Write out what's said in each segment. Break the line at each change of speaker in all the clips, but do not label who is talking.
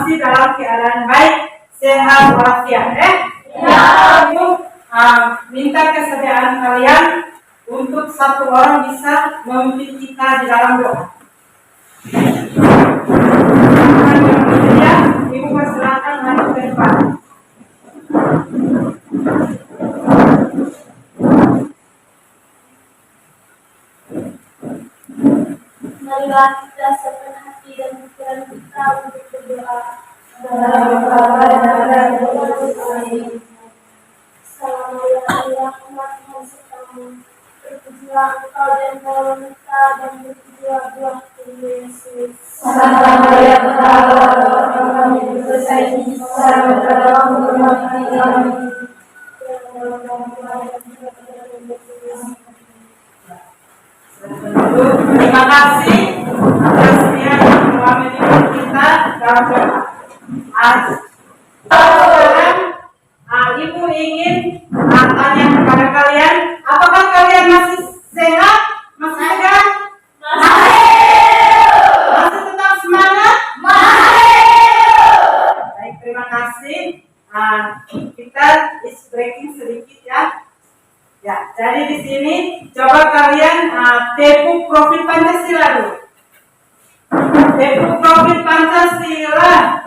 masih dalam keadaan baik, sehat walafiat. Ya, Ibu minta kesediaan kalian untuk satu orang bisa memimpin kita di dalam doa. Ya, Ibu persilakan maju ke depan.
Marilah kita siapkan hati dan pikiran kita untuk berdoa. Assalamualaikum Tuhan sertamu. Terpujilah Engkau dan wanita dan bertujulah buah tubuh Yesus.
Terima kasih atas yang telah mendidik kita dalam doa. Sekarang Ibu ingin tanya kepada kalian, apakah kalian masih sehat? Masih sehat? Masih tetap semangat? Baik, terima kasih. Kita is breaking sedikit ya. Ya, jadi di sini coba kalian tepuk profil Pancasila dulu. Tepuk profil Pancasila.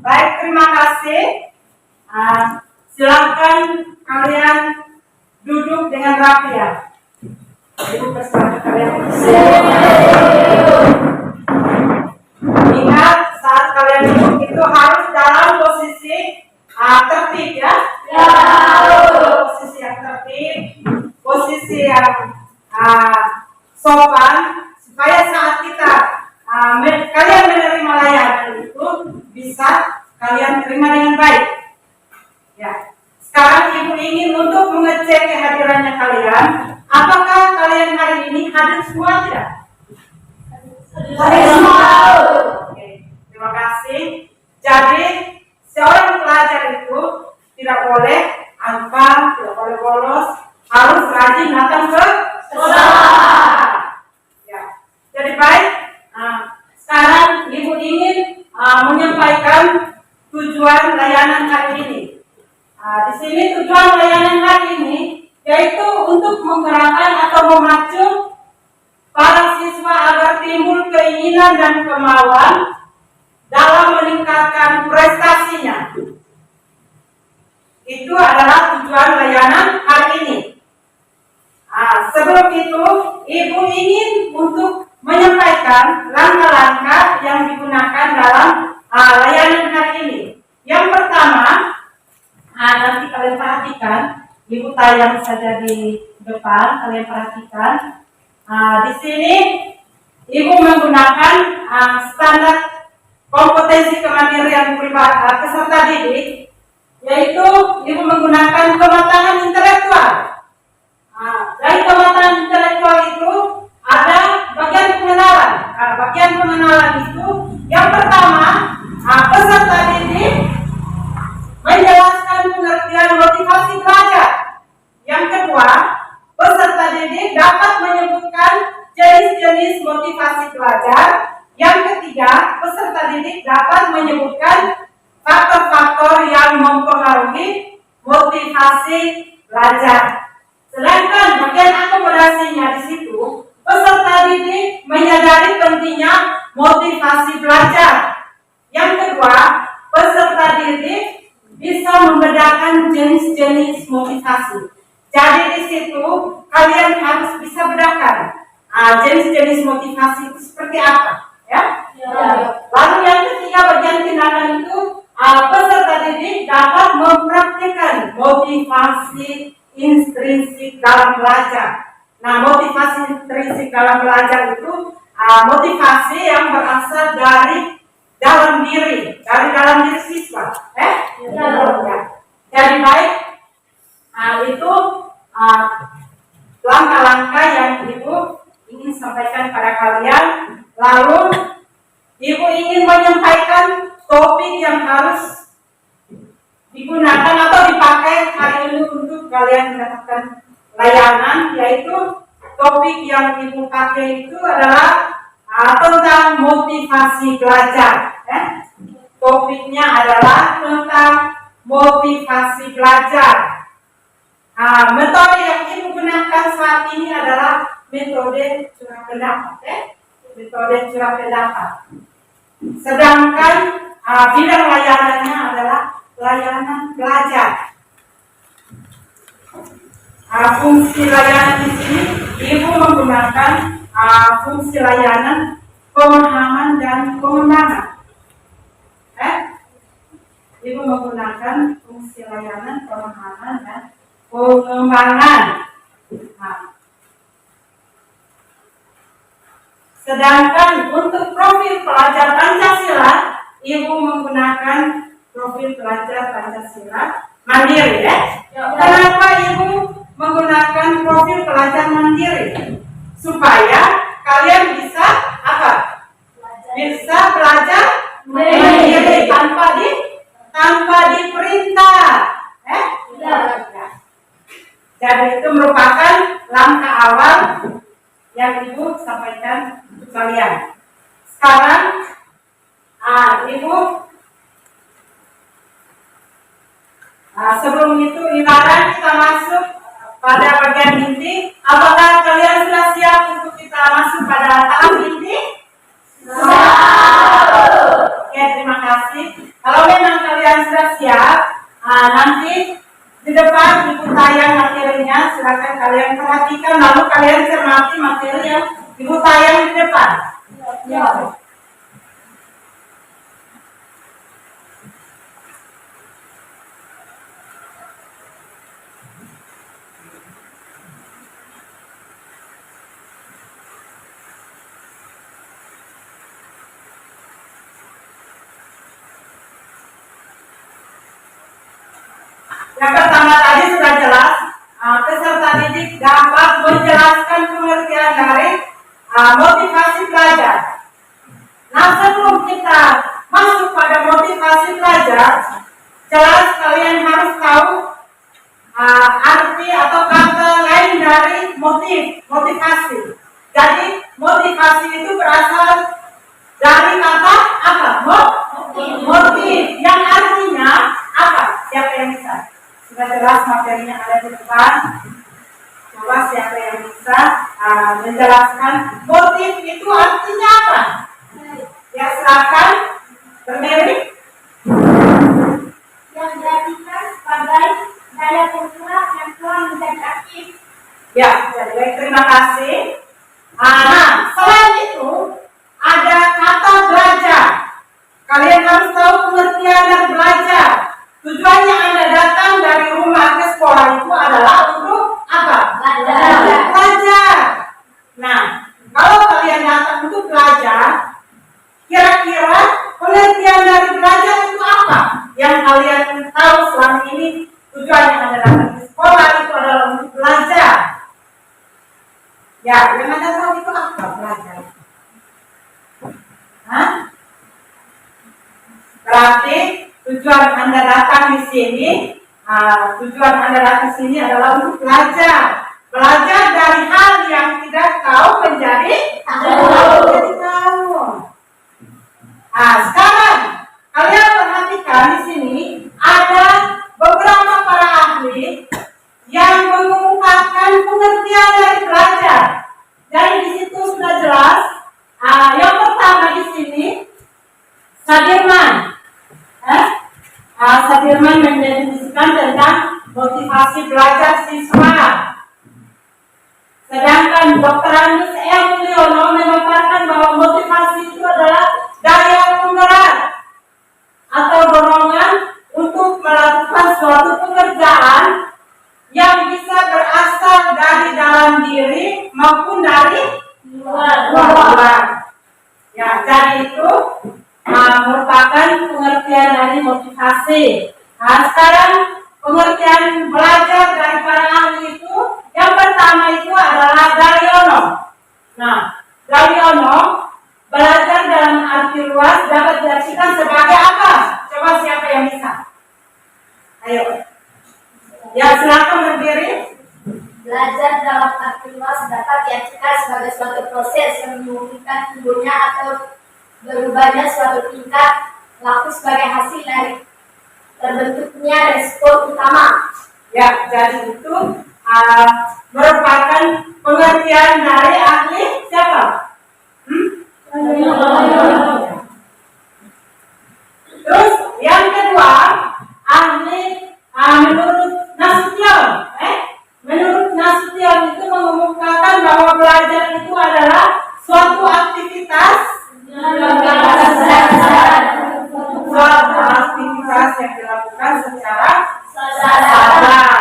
Baik, terima kasih. Silakan kalian duduk dengan rapi ya. Ibu persilakan kalian. Ingat, saat kalian duduk itu harus dalam posisi tertib ya. Posisi yang tertib, posisi yang sopan, supaya saat kita kalian menerima layanan itu bisa kalian terima dengan baik. Ya. Sekarang Ibu ingin untuk mengecek kehadirannya kalian. Apakah kalian hari ini hadir semua tidak? Hadir semua. Oke, terima kasih. Jadi seorang pelajar itu tidak boleh alpa, tidak boleh bolos, harus rajin datang ke sekolah. Ya. Jadi baik. Sekarang Ibu ingin menyampaikan tujuan layanan hari ini. Di sini tujuan layanan hari ini yaitu untuk menggerakkan atau memacu para siswa agar timbul keinginan dan kemauan dalam meningkatkan prestasinya. Itu adalah tujuan layanan hari ini. Sebelum itu, Ibu ingin untuk menyampaikan langkah-langkah yang digunakan dalam layanan hari ini. Yang pertama, nanti kalian perhatikan, Ibu tayang saja di depan, kalian perhatikan. Di sini Ibu menggunakan standar kompetensi kemandirian peserta didik, yaitu Ibu menggunakan kematangan intelektual. Dari kematangan intelektual itu ada bagian pengenalan. Bagian pengenalan itu yang pertama, peserta didik menjelaskan pengertian motivasi belajar. Yang kedua, peserta didik dapat menyebutkan jenis-jenis motivasi belajar. Yang ketiga, peserta didik dapat menyebutkan faktor-faktor yang mempengaruhi motivasi belajar. Sedangkan bagian akomodasinya di situ, peserta didik menyadari pentingnya motivasi belajar. Yang kedua, peserta didik bisa membedakan jenis-jenis motivasi. Jadi di situ kalian harus bisa bedakan jenis-jenis motivasi itu seperti apa, ya? Lalu yang ketiga, bagian tindakan itu peserta didik dapat mempraktikkan motivasi intrinsik dalam belajar. Nah, motivasi intrinsik dalam belajar itu motivasi yang berasal dari dalam diri siswa, Jadi baik, itu langkah-langkah yang Ibu ingin sampaikan pada kalian. Lalu Ibu ingin menyampaikan topik yang harus digunakan atau dipakai hari ini untuk kalian mendapatkan layanan, yaitu topik yang Ibu pakai itu adalah tentang motivasi belajar. Topiknya adalah tentang motivasi belajar. Metode yang Ibu gunakan saat ini adalah metode curah pendapat. Metode curah pendapat. Sedangkan bidang layanannya adalah layanan belajar. Fungsi layanan di sini Ibu menggunakan fungsi layanan pemahaman dan pengembangan. Ibu menggunakan fungsi layanan pemahaman dan pengembangan. Sedangkan untuk profil pelajar Pancasila, Ibu menggunakan profil pelajar Pancasila mandiri, Kenapa Ibu menggunakan profil pelajar mandiri? Supaya kalian bisa apa? Bisa belajar mandiri tanpa diperintah. Jadi itu merupakan langkah awal yang Ibu sampaikan untuk kalian. Sekarang Ibu sebelum itu ibarat kita masuk pada bagian inti. Apakah kalian sudah siap untuk kita masuk pada tahap inti? Oke, terima kasih. Kalau memang kalian sudah siap, nanti di depan Ibu tayang materinya, silakan kalian perhatikan, lalu kalian cermati materi yang Ibu tayang di depan. Ya. Yang pertama tadi sudah jelas, peserta didik dapat menjelaskan pengertian dari motivasi belajar. Nah, sebelum kita masuk pada motivasi belajar, jelas kalian harus tahu arti atau kata lain dari motivasi. Jadi motivasi itu berasal dari kata apa? Motif, yang artinya apa? Siapa yang bisa? Sudah jelas materinya ada di depan. Coba siapa yang bisa menjelaskan motif itu artinya apa? Ya, silakan berdiri.
Yang dijadikan sebagai daya penggerak yang telah menjadi aktif.
Ya, baik, terima kasih. Nah, selain itu ada kata belajar. Kalian harus tahu pengertian dari belajar. Tujuannya Anda datang dari rumah ke sekolah itu adalah untuk apa? Belajar. Nah, kalau kalian datang untuk belajar, kira-kira pengertian dari belajar itu apa? Yang kalian tahu selama ini tujuannya Anda datang ke sekolah itu adalah untuk belajar. Ya, yang Anda tahu itu apa belajar? Berarti tujuan Anda datang di sini, adalah untuk belajar. Belajar dari hal yang tidak tahu menjadi tahu. Sekarang kalian perhatikan di sini ada beberapa para ahli yang mengungkapkan pengertian dari belajar. Dari di situ sudah jelas. Yang pertama di sini Sadirman. Sadirman mendefinisikan tentang motivasi belajar siswa. Sedangkan Dr. Andus M. Mulyono memaparkan bahwa motivasi itu adalah daya penggerak atau dorongan untuk melakukan suatu pekerjaan yang bisa berasal dari dalam diri maupun dari luar. Ya, jadi itu merupakan pengertian dari motivasi. Sekarang pengertian belajar dari para ahli itu, yang pertama itu adalah Galiono. Galiono, belajar dalam arti luas dapat diartikan sebagai apa? Coba siapa yang bisa?
Belajar dalam arti luas dapat diartikan sebagai suatu proses yang memungkinkan timbulnya atau berubahnya suatu tingkat laku sebagai hasil dari terbentuknya respon utama.
Ya, jadi itu merupakan pengertian dari ahli siapa? Terus yang kedua, ahli menurut Nasution, menurut Nasution itu mengemukakan bahwa belajar itu adalah suatu aktivitas yang dilakukan secara sadar.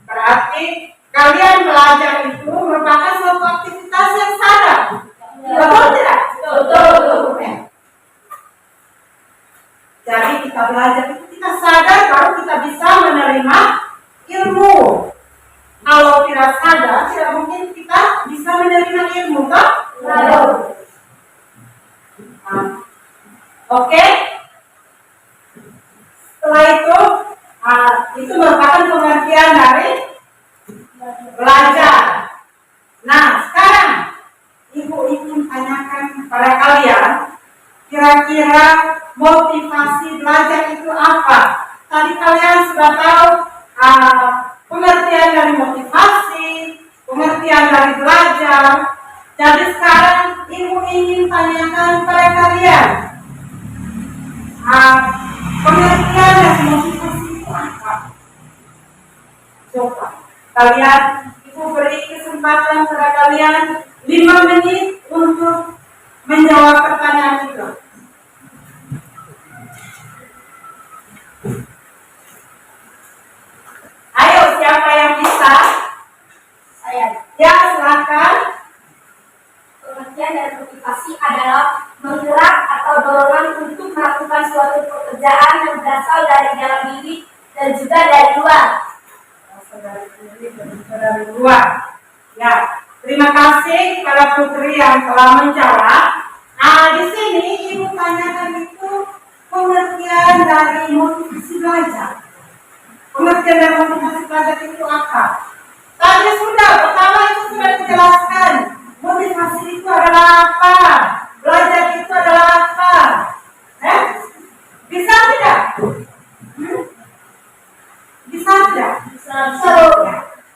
Berarti kalian belajar itu merupakan suatu aktivitas yang sadar. Betul tidak? Betul. Jadi kita belajar itu kita sadar baru kita bisa menerima ilmu. Kalau tidak sadar, tidak mungkin kita bisa menerima ilmu, toh? Oke. Setelah itu merupakan pengertian dari belajar. Nah, sekarang Ibu ingin tanyakan kepada kalian, kira-kira motivasi belajar itu apa? Tadi kalian sudah tahu pengertian dari motivasi, pengertian dari belajar. Jadi sekarang Ibu ingin tanyakan kepada kalian, pengertian dari motivasi itu apa? Coba kalian, Ibu beri kesempatan kepada kalian 5 menit untuk menjawab pertanyaan itu. Ayo, siapa yang bisa?
Saya.
Ya, silakan.
Pengertian dari motivasi adalah menggerak atau dorongan untuk melakukan suatu pekerjaan yang berasal dari dalam diri dan juga dari luar.
Dari luar. Ya, terima kasih kepada Putri yang telah menjawab. Di sini Ibu tanyakan itu pengertian dari motivasi belajar. Pengertian dari motivasi belajar itu apa? Tadi pertama itu sudah dijelaskan. Motivasi itu adalah apa? Belajar itu adalah apa? Bisa tidak? Bisa tidak?
Bisa.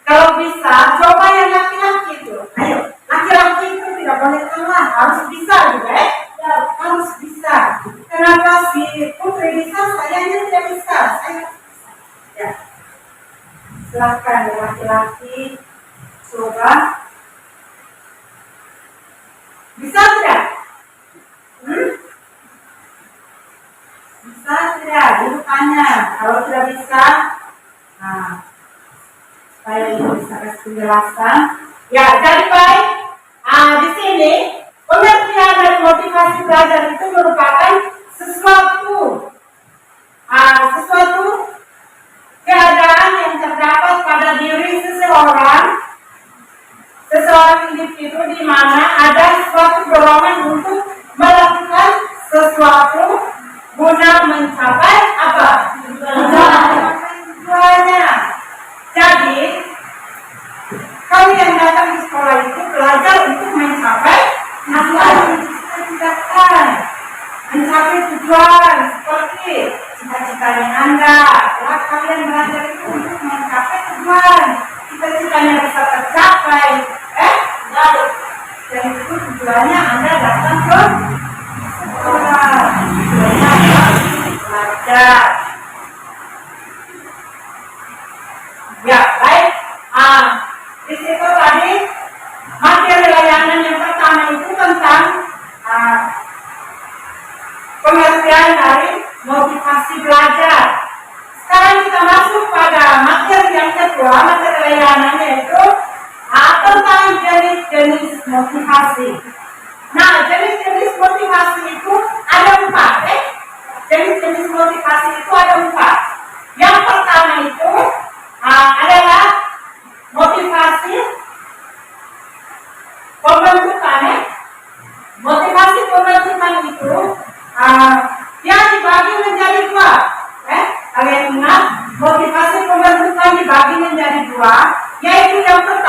Kalau bisa, coba yang laki-laki itu. Ayo, laki-laki itu tidak boleh kalah, harus bisa juga, ya, harus bisa. Kenapa si Putri bisa, sayanya tidak bisa? Saya, ya. Silakan ya laki-laki, coba. Bisa tidak? Bisa tidak? Ibu tanya. Kalau tidak bisa, saya bisa kasih penjelasan. Ya, jadi baik. Di sini pengertian dari motivasi belajar itu merupakan sesuatu keadaan yang terdapat pada diri seseorang individu di mana ada suatu dorongan untuk melakukan sesuatu guna mencapai apa? Tujuannya. Jadi, kami yang datang di sekolah itu belajar untuk mencapai apa yang kita cita-citakan, mencapai tujuan seperti cita-citanya Anda. Ya, kalian belajar itu untuk mencapai tujuan, cita-citanya bisa tercapai. Dan itu tujuannya Anda datang ke sekolah, tujuannya adalah belajar. Ya, baik. Di situ tadi materi layanan yang pertama itu tentang pengertian dari motivasi belajar. Sekarang kita masuk pada materi yang kedua, materi layanan yaitu tentang jenis-jenis motivasi. Nah, jenis-jenis motivasi itu ada 4. Jenis-jenis motivasi itu ada 4. Yang pertama itu adalah motivasi pembentukan. Motivasi pembentukan itu yang dibagi menjadi 2. Kalian ingat, motivasi pembentukan dibagi menjadi 2, yaitu yang pertama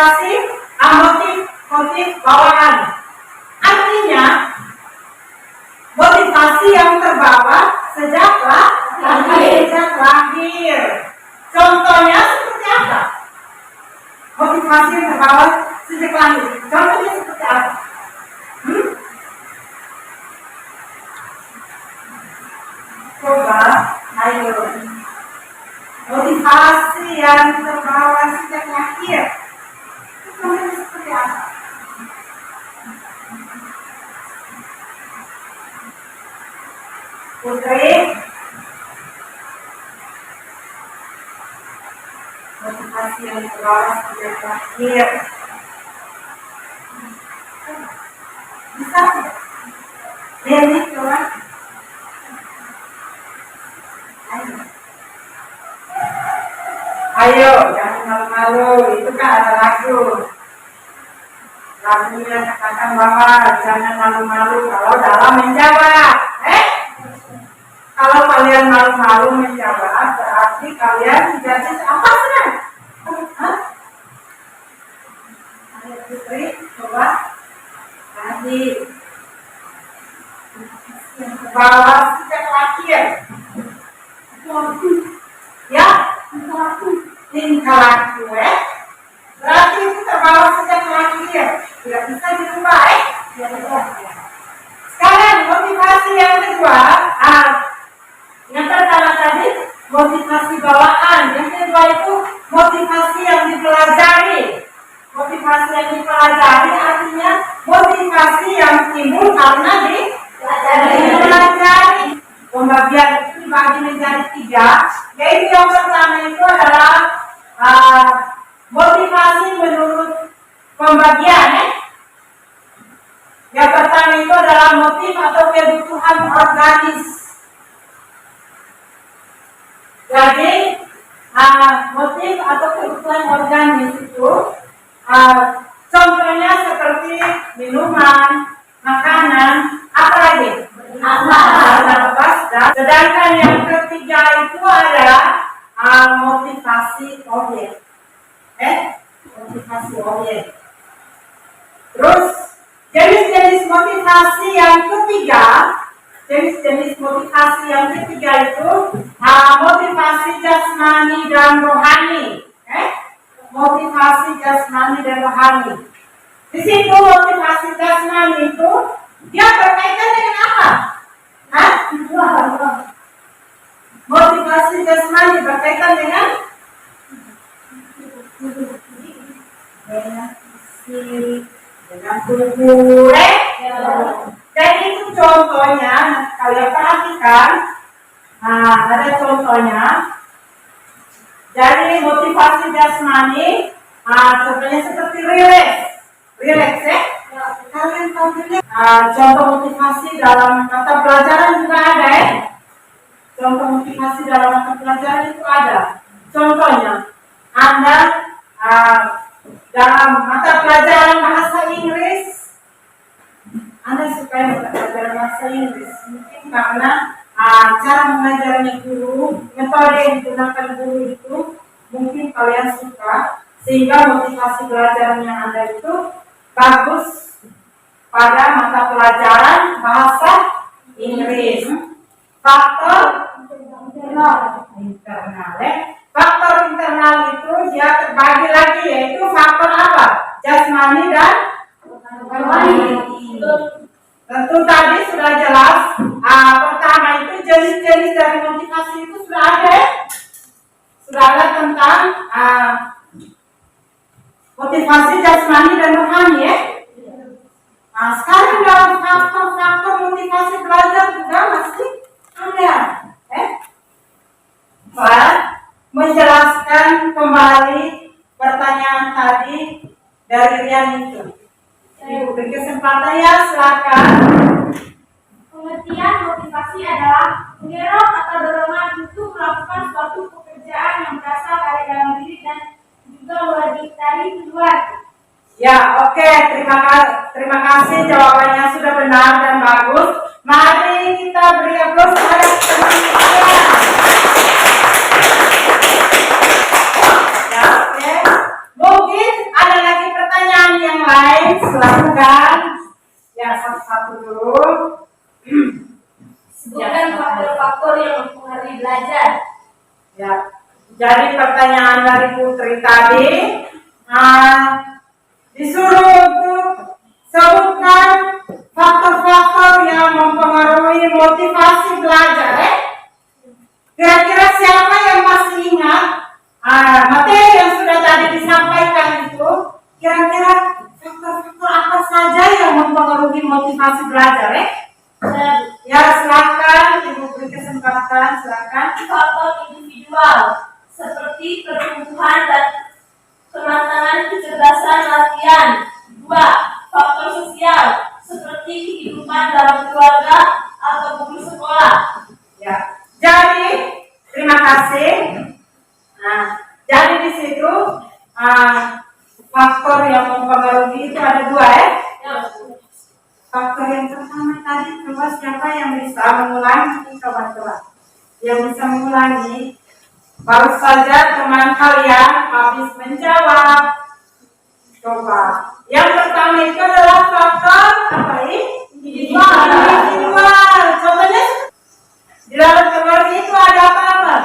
motivasi bawaan. Artinya motivasi yang terbawa sejak lahir. Contohnya seperti apa? Motivasi yang terbawa sejak lahir. Contohnya seperti apa? Coba, ayo. Motivasi yang terbawa sejak lahir. Contohnya seperti apa? Putri, motivasi yang terbawa sejak lahir. Bisa? Ini coba. Ayo, jangan malu-malu. Itu kan ada lagu. Lagunya katakan bahwa jangan malu-malu kalau dalam menjawab. Kalau kalian malu-malu menjawab, berarti kalian tidak bisa apa senang? Ayo Putri, coba. Tadi yang terbawa sejak lahir. Ya, tingkah laku, berarti itu terbawa sejak lahir. Tidak bisa dirubah, Sekarang motivasi yang kedua, yang pertama tadi motivasi bawaan, yang kedua itu motivasi yang dipelajari. Motivasi yang dipelajari artinya motivasi yang timbul karena dipelajari. Pembagian itu dibagi menjadi 3, yaitu yang pertama itu adalah motivasi menurut pembagian. Yang pertama itu adalah motif atau kebutuhan organis. Jadi motif atau kebutuhan organis itu contohnya seperti minuman, makanan, apa lagi? Sedangkan yang ketiga itu adalah motivasi objek. Motivasi objek. Terus jenis-jenis motivasi yang ketiga, itu motivasi jasmani dan rohani. Motivasi jasmani dan rohani. Di situ motivasi jasmani itu dia berkaitan dengan apa? Motivasi jasmani berkaitan dengan fisik, dengan tubuh. Jadi itu contohnya, kalian perhatikan. Ada contohnya. Jadi motivasi jasmani, contohnya seperti relax, Kalian tahu relax? Contoh motivasi dalam mata pelajaran juga ada, Contoh motivasi dalam mata pelajaran itu ada. Contohnya, Anda dalam mata pelajaran bahasa Inggris, Anda suka pelajaran bahasa Inggris, mungkin karena cara mengajarnya guru, metode yang digunakan guru itu mungkin kalian suka, sehingga motivasi pelajaran yang Anda itu bagus pada mata pelajaran bahasa Inggris. Faktor internal, Faktor internal itu dia terbagi lagi, yaitu faktor apa? Jasmani dan rohani. Tentu tadi sudah jelas. Pertama itu jenis-jenis dari motivasi itu sudah ada, Sudah ada tentang motivasi jasmani dan rohani, Sekarang dalam faktor-faktor motivasi belajar juga masih ada, menjelaskan kembali pertanyaan tadi dari Rian itu. Ibu beri kesempatan ya, silakan.
Pengertian motivasi adalah mendorong atau dorongan untuk melakukan suatu pekerjaan yang berasal dari dalam diri dan juga dari luar.
Ya, oke. Terima kasih jawabannya sudah benar dan bagus. Mari kita beri aplaus kepada teman kita. Ya, oke. Mungkin ada lagi satu dulu.
Sebutkan faktor-faktor yang mempengaruhi belajar.
Ya, jadi pertanyaan dari Putri tadi disuruh untuk sebutkan faktor-faktor yang mempengaruhi motivasi belajar. Kira-kira siapa yang masih ingat materi yang sudah tadi disampaikan itu? Kira-kira faktor-faktor apa saja yang mempengaruhi motivasi belajar? Ya, silakan Ibu beri kesempatan, silakan.
Faktor individual seperti pertumbuhan dan kematangan kecerdasan latihan. 2. Faktor sosial seperti kehidupan dalam keluarga atau buku sekolah.
Ya, jadi terima kasih. Jadi di situ faktor yang mempengaruhi itu ada 2 ya. Faktor yang pertama tadi, coba siapa yang bisa mengulangi? Coba. Yang bisa mengulangi. Baru saja teman kalian habis menjawab. Coba. Yang pertama itu adalah faktor apa ini? Individual. Contohnya di dalam keluarga itu ada apa?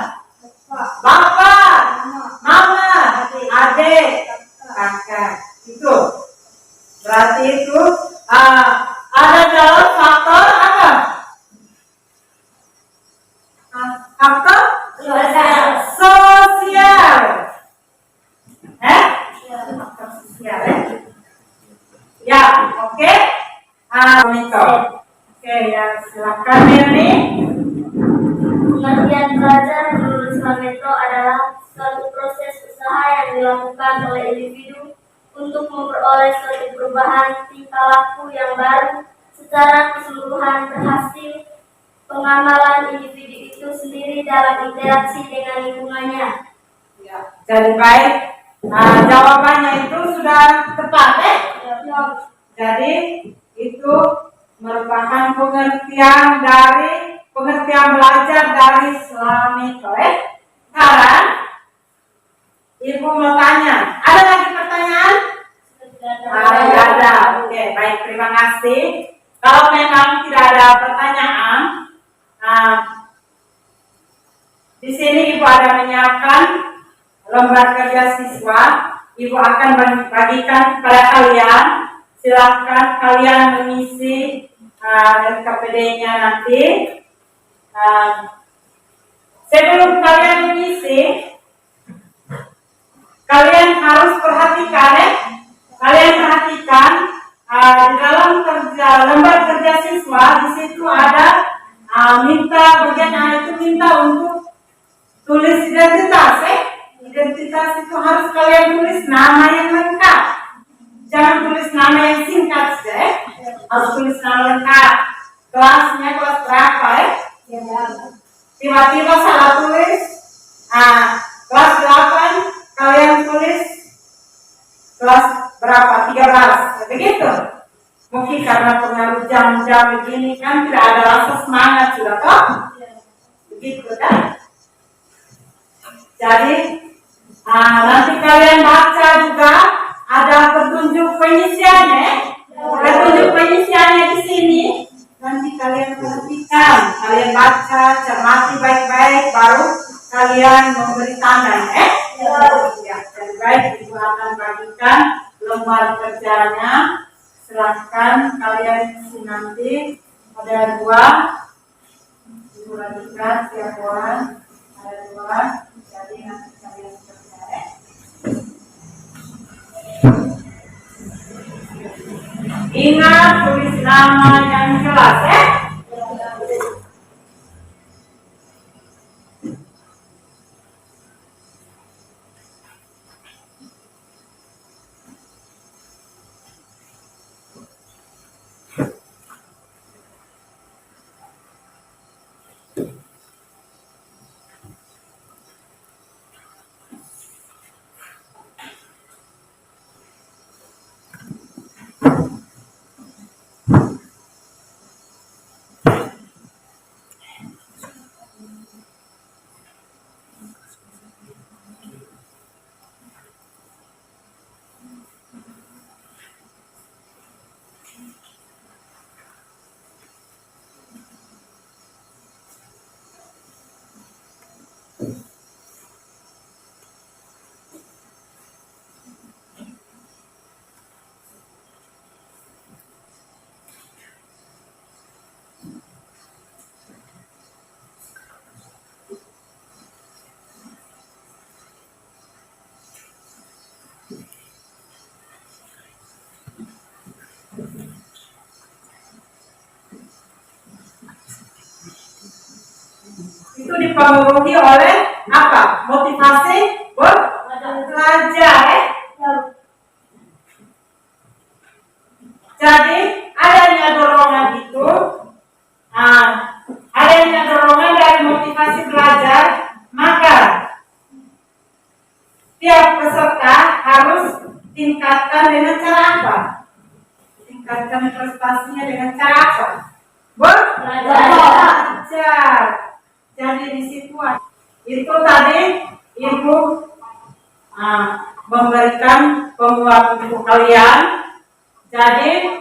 Bapak, mama, adik, kakak. Itu. Berarti itu ada dalam faktor apa? Faktor sosial. Faktor sosial. Ya, oke. Oke, ya silakan Melly.
Pengertian belajar menurut Slametro adalah suatu proses usaha yang dilakukan oleh individu untuk memperoleh suatu perubahan tingkah laku yang baru secara keseluruhan berhasil pengamalan individu itu sendiri dalam interaksi dengan lingkungannya.
Ya, jadi baik. Jawabannya itu sudah tepat, Jadi itu merupakan pengertian belajar dari Slametro. Sekarang Ibu mau tanya, ada lagi pertanyaan? Tidak ada. Oke, baik, terima kasih. Kalau memang tidak ada pertanyaan, di sini Ibu ada menyiapkan lembar kerja siswa. Ibu akan bagikan kepada kalian. Silakan kalian mengisi LKPD-nya nanti. Sebelum kalian mengisi, kalian harus perhatikan Kalian perhatikan di dalam lembar kerja siswa di situ ada minta untuk tulis identitas. Identitas itu harus kalian tulis nama yang lengkap. Jangan tulis nama yang singkat saja. Harus tulis nama lengkap. Kelasnya kelas berapa Tiba-tiba salah tulis. Kelas 8 kalian tulis kelas berapa? 13. Begitu. Mungkin karena pengaruh jam-jam begini kan tidak ada rasa semangat sudah toh? Begitu kan? Jadi nanti kalian baca juga ada petunjuk pengisiannya. Petunjuk pengisiannya di sini. Nanti kalian perhatikan, kalian baca, cermati baik-baik, baru kalian memberi tanda Ya, jadi baik, Ibu akan bagikan lembar kerjanya. Silahkan kalian isi nanti. Ada 2. Ibu bagikan setiap orang. Ada 2. Jadi nanti kalian kerja. Ingat tulis nama yang jelas itu dipengaruhi oleh apa? Motivasi belajar. Jadi adanya dorongan itu, adanya dorongan dari motivasi belajar, maka tiap peserta harus tingkatkan dengan cara apa? Tingkatkan prestasinya dengan cara apa? Belajar. Jadi di situ itu tadi Ibu memberikan penguat untuk kalian. Jadi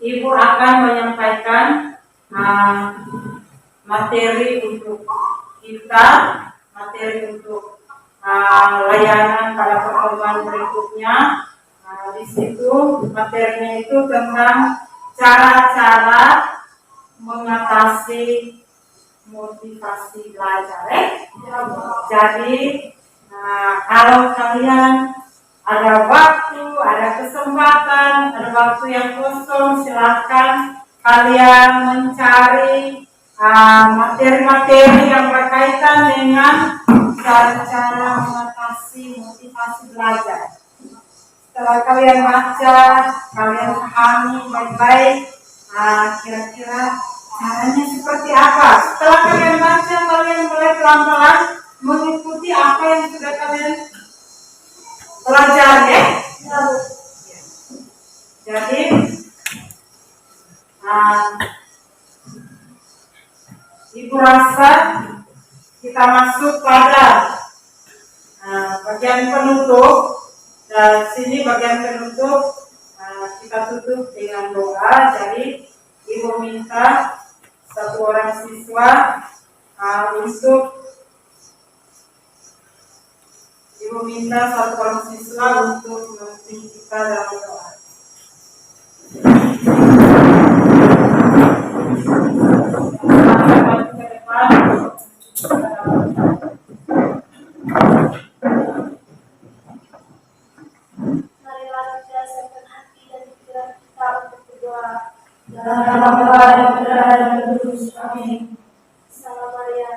Ibu akan menyampaikan materi untuk kita, materi untuk layanan pada pertemuan berikutnya. Di situ materinya itu tentang cara-cara mengatasi motivasi belajar. Jadi kalau kalian ada waktu, ada kesempatan, ada waktu yang kosong, silakan kalian mencari materi-materi yang berkaitan dengan cara-cara mengatasi motivasi belajar. Setelah kalian baca, kalian pahami baik-baik, kira-kira caranya seperti apa. Setelah kalian baca, kalian mulai pelan-pelan mengikuti apa yang sudah kalian pelajari. Jadi Ibu rasa kita masuk pada bagian penutup. Dan sini bagian penutup kita tutup dengan doa. Jadi Ibu minta satu orang siswa untuk memimpin kita dalam doa. Ke depan.
Marilah kita siapkan hati dan pikiran kita untuk berdoa.
Dalam Bapa dan Putra dan Roh Kudus. Amin.
Salam Maria.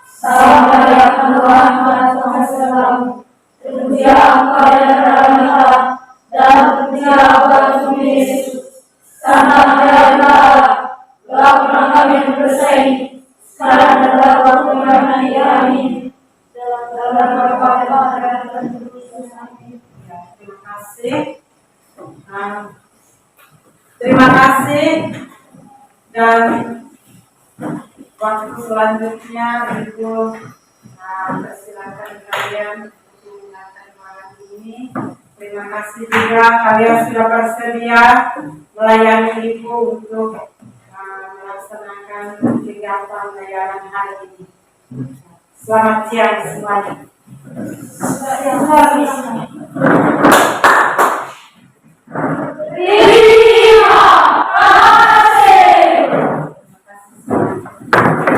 Salam Maria, penuh rahmat, Tuhan sertamu. Terpujilah Engkau di antara wanita, dan terpujilah Engkau Tuhan Yesus. Santa Maria Bunda Allah, doakanlah kami yang bersaing, sekarang dan pada waktu kami mati. Amin. Dalam nama Bapa dan Putra dan Roh Kudus. Amin.
Terima kasih. Terima kasih. Dan waktu selanjutnya Ibu persilakan kalian untuk menggunakan malam ini. Terima kasih juga kalian sudah bersedia melayani Ibu untuk melaksanakan kegiatan layanan hari ini. Selamat siang semuanya.
Selamat siang.